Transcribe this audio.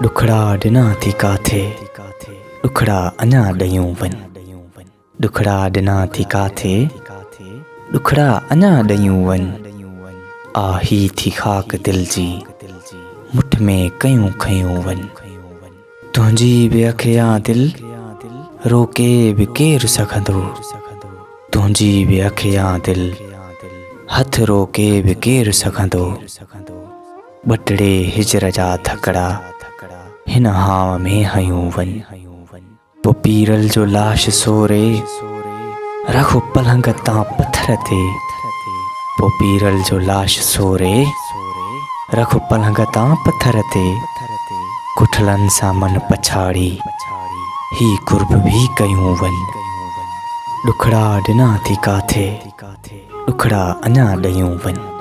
दुखड़ा डिना थी काथे, दुखड़ा अञा ॾयूं वन। दुखड़ा डिना थी काथे, दुखड़ा अञा ॾयूं वन। आही थी खाक दिल जी, मुठ में कयूं खयूं वन। तुंहिंजी बि अखियां दिल, रोके बि केरु सघंदो। तुंहिंजी बि अखियां दिल, हथ रोके बि केरु सघंदो। ॿटड़े हिजर जा थकड़ा, हिन हाव में हयूं वन। पोइ पीरल जो लाश सोरे, रखो पलंग तां पत्थर ते। पोइ पीरल जो लाश सोरे, रखो पलंग तां पत्थर ते। कुठलनि सां मन पछाड़ी, ही कुर्ब भी कयूं वन। दुखड़ा डिना थी काथे, दुखड़ा अञा ॾयूं वन।